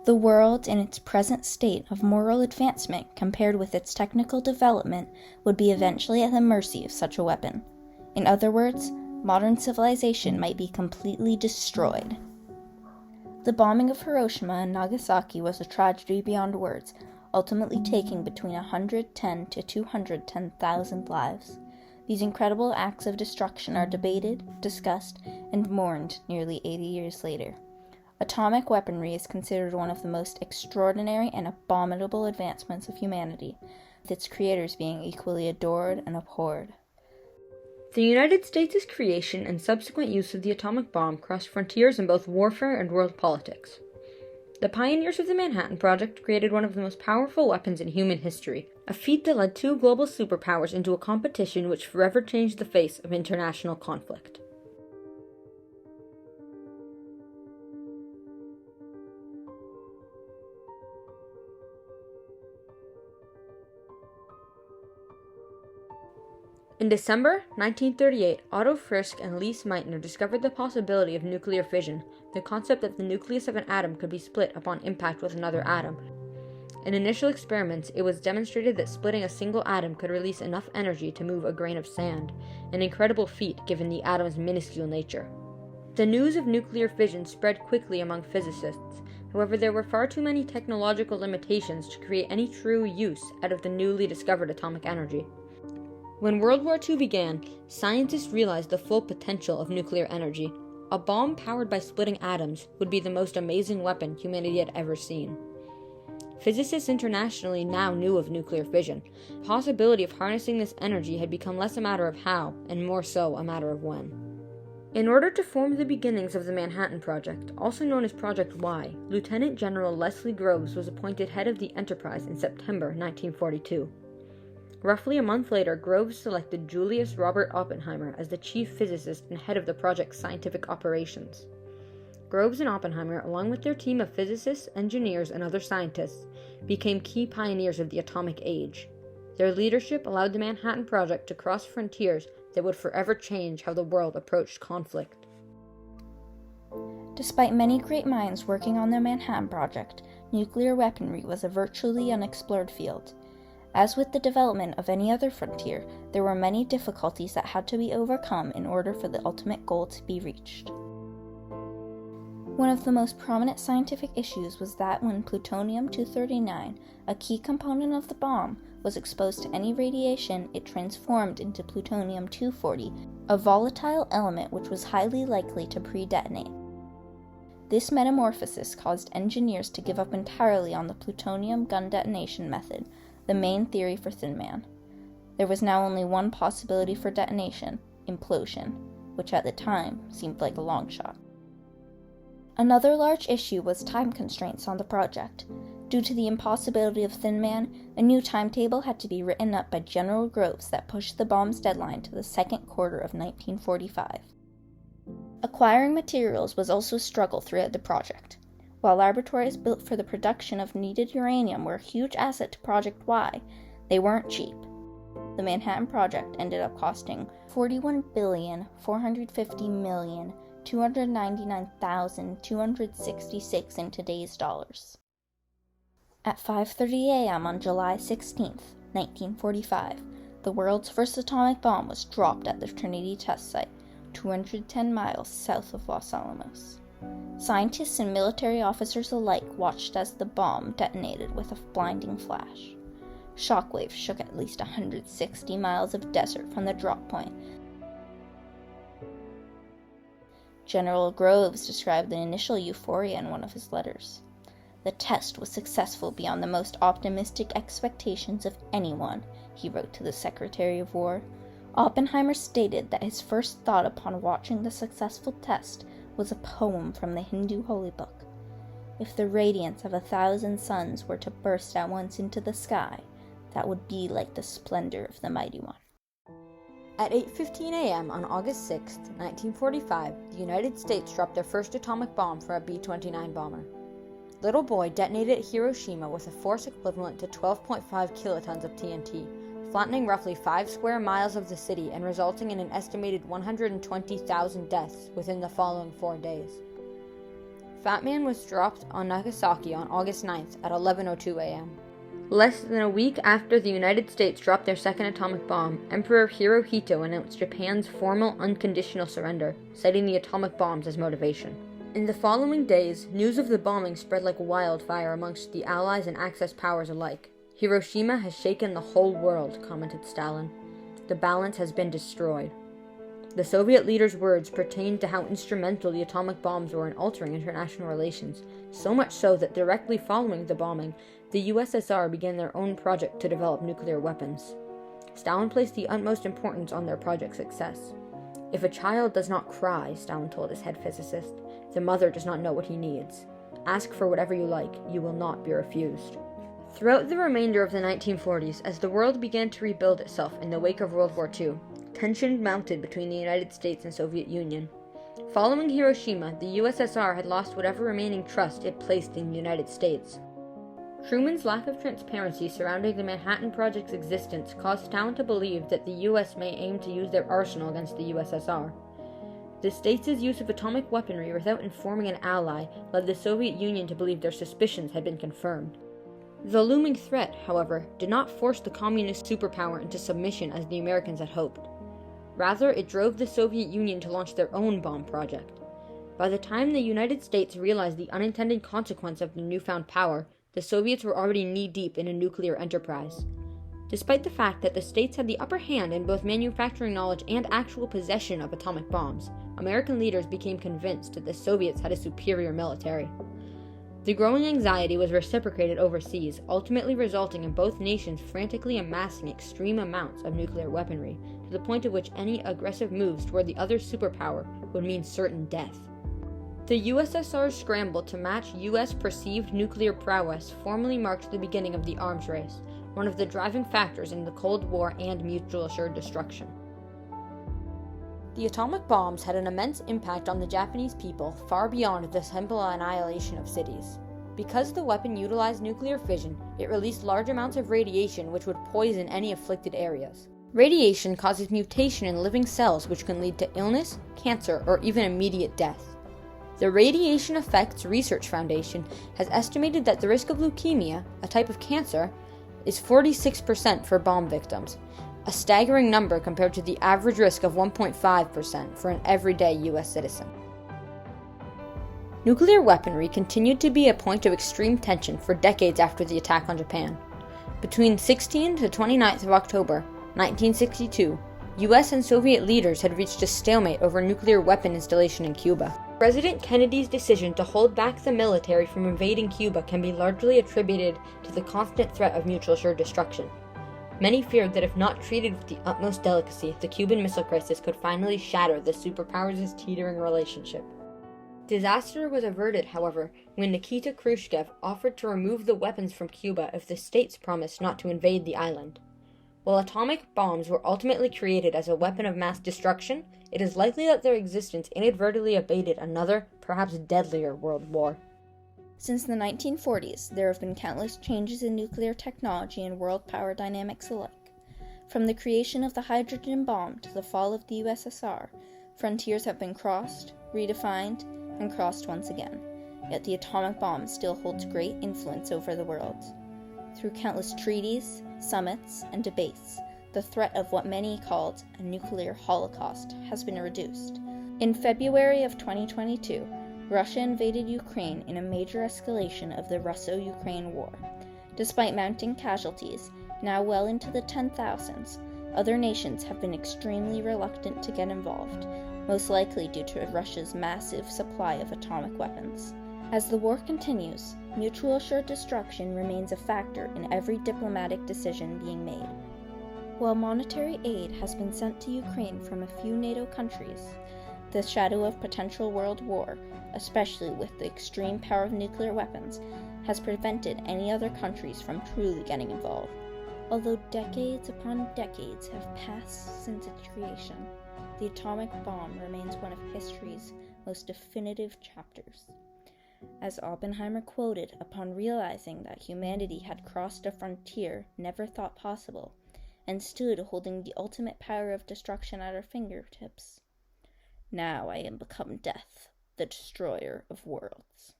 The world, in its present state of moral advancement compared with its technical development, would be eventually at the mercy of such a weapon. In other words, modern civilization might be completely destroyed. The bombing of Hiroshima and Nagasaki was a tragedy beyond words, ultimately taking between 110 to 210,000 lives. These incredible acts of destruction are debated, discussed, and mourned nearly 80 years later. Atomic weaponry is considered one of the most extraordinary and abominable advancements of humanity, with its creators being equally adored and abhorred. The United States' creation and subsequent use of the atomic bomb crossed frontiers in both warfare and world politics. The pioneers of the Manhattan Project created one of the most powerful weapons in human history, a feat that led two global superpowers into a competition which forever changed the face of international conflict. In December 1938, Otto Frisch and Lise Meitner discovered the possibility of nuclear fission, the concept that the nucleus of an atom could be split upon impact with another atom. In initial experiments, it was demonstrated that splitting a single atom could release enough energy to move a grain of sand, an incredible feat given the atom's minuscule nature. The news of nuclear fission spread quickly among physicists. However, there were far too many technological limitations to create any true use out of the newly discovered atomic energy. When World War II began, scientists realized the full potential of nuclear energy. A bomb powered by splitting atoms would be the most amazing weapon humanity had ever seen. Physicists internationally now knew of nuclear fission. The possibility of harnessing this energy had become less a matter of how, and more so a matter of when. In order to form the beginnings of the Manhattan Project, also known as Project Y, Lieutenant General Leslie Groves was appointed head of the enterprise in September 1942. Roughly a month later, Groves selected Julius Robert Oppenheimer as the chief physicist and head of the project's scientific operations. Groves and Oppenheimer, along with their team of physicists, engineers, and other scientists, became key pioneers of the atomic age. Their leadership allowed the Manhattan Project to cross frontiers that would forever change how the world approached conflict. Despite many great minds working on the Manhattan Project, nuclear weaponry was a virtually unexplored field. As with the development of any other frontier, there were many difficulties that had to be overcome in order for the ultimate goal to be reached. One of the most prominent scientific issues was that when plutonium-239, a key component of the bomb, was exposed to any radiation, it transformed into plutonium-240, a volatile element which was highly likely to pre-detonate. This metamorphosis caused engineers to give up entirely on the plutonium gun detonation method, the main theory for Thin Man. There was now only one possibility for detonation: implosion, which at the time seemed like a long shot. Another large issue was time constraints on the project. Due to the impossibility of Thin Man, a new timetable had to be written up by General Groves that pushed the bomb's deadline to the second quarter of 1945. Acquiring materials was also a struggle throughout the project. While laboratories built for the production of needed uranium were a huge asset to Project Y, they weren't cheap. The Manhattan Project ended up costing $41,450,299,266 in today's dollars. At 5:30 a.m. on July 16, 1945, the world's first atomic bomb was dropped at the Trinity test site, 210 miles south of Los Alamos. Scientists and military officers alike watched as the bomb detonated with a blinding flash. Shockwaves shook at least 160 miles of desert from the drop point. General Groves described the initial euphoria in one of his letters. "The test was successful beyond the most optimistic expectations of anyone," he wrote to the Secretary of War. Oppenheimer stated that his first thought upon watching the successful test was a poem from the Hindu holy book. If the radiance of 1,000 suns were to burst at once into the sky, that would be like the splendor of the Mighty One. At 8:15 a.m. on August 6, 1945, the United States dropped their first atomic bomb for a B-29 bomber. Little Boy detonated at Hiroshima with a force equivalent to 12.5 kilotons of TNT, flattening roughly 5 square miles of the city and resulting in an estimated 120,000 deaths within the following 4 days. Fat Man was dropped on Nagasaki on August 9th at 11:02 a.m. Less than a week after the United States dropped their second atomic bomb, Emperor Hirohito announced Japan's formal unconditional surrender, citing the atomic bombs as motivation. In the following days, news of the bombing spread like wildfire amongst the Allies and Axis powers alike. "Hiroshima has shaken the whole world," commented Stalin. "The balance has been destroyed." The Soviet leader's words pertained to how instrumental the atomic bombs were in altering international relations, so much so that directly following the bombing, the USSR began their own project to develop nuclear weapons. Stalin placed the utmost importance on their project's success. "If a child does not cry," Stalin told his head physicist, "the mother does not know what he needs. Ask for whatever you like, you will not be refused." Throughout the remainder of the 1940s, as the world began to rebuild itself in the wake of World War II, tension mounted between the United States and Soviet Union. Following Hiroshima, the USSR had lost whatever remaining trust it placed in the United States. Truman's lack of transparency surrounding the Manhattan Project's existence caused Stalin to believe that the US may aim to use their arsenal against the USSR. The States' use of atomic weaponry without informing an ally led the Soviet Union to believe their suspicions had been confirmed. The looming threat, however, did not force the communist superpower into submission as the Americans had hoped. Rather, it drove the Soviet Union to launch their own bomb project. By the time the United States realized the unintended consequence of the newfound power, the Soviets were already knee-deep in a nuclear enterprise. Despite the fact that the States had the upper hand in both manufacturing knowledge and actual possession of atomic bombs, American leaders became convinced that the Soviets had a superior military. The growing anxiety was reciprocated overseas, ultimately resulting in both nations frantically amassing extreme amounts of nuclear weaponry, to the point at which any aggressive moves toward the other superpower would mean certain death. The USSR's scramble to match US perceived nuclear prowess formally marked the beginning of the arms race, one of the driving factors in the Cold War and mutual assured destruction. The atomic bombs had an immense impact on the Japanese people, far beyond the simple annihilation of cities. Because the weapon utilized nuclear fission, it released large amounts of radiation which would poison any afflicted areas. Radiation causes mutation in living cells which can lead to illness, cancer, or even immediate death. The Radiation Effects Research Foundation has estimated that the risk of leukemia, a type of cancer, is 46% for bomb victims, a staggering number compared to the average risk of 1.5% for an everyday US citizen. Nuclear weaponry continued to be a point of extreme tension for decades after the attack on Japan. Between 16 to 29th of October, 1962, US and Soviet leaders had reached a stalemate over nuclear weapon installation in Cuba. President Kennedy's decision to hold back the military from invading Cuba can be largely attributed to the constant threat of mutual assured destruction. Many feared that if not treated with the utmost delicacy, the Cuban Missile Crisis could finally shatter the superpowers' teetering relationship. Disaster was averted, however, when Nikita Khrushchev offered to remove the weapons from Cuba if the states promised not to invade the island. While atomic bombs were ultimately created as a weapon of mass destruction, it is likely that their existence inadvertently abated another, perhaps deadlier, world war. Since the 1940s, there have been countless changes in nuclear technology and world power dynamics alike. From the creation of the hydrogen bomb to the fall of the USSR, frontiers have been crossed, redefined, and crossed once again. Yet the atomic bomb still holds great influence over the world. Through countless treaties, summits, and debates, the threat of what many called a nuclear holocaust has been reduced. In February of 2022, Russia invaded Ukraine in a major escalation of the Russo-Ukraine war. Despite mounting casualties, now well into the 10,000s, other nations have been extremely reluctant to get involved, most likely due to Russia's massive supply of atomic weapons. As the war continues, mutual assured destruction remains a factor in every diplomatic decision being made. While monetary aid has been sent to Ukraine from a few NATO countries, the shadow of potential world war, especially with the extreme power of nuclear weapons, has prevented any other countries from truly getting involved. Although decades upon decades have passed since its creation, the atomic bomb remains one of history's most definitive chapters. As Oppenheimer quoted upon realizing that humanity had crossed a frontier never thought possible, and stood holding the ultimate power of destruction at our fingertips, "Now I am become death, the destroyer of worlds.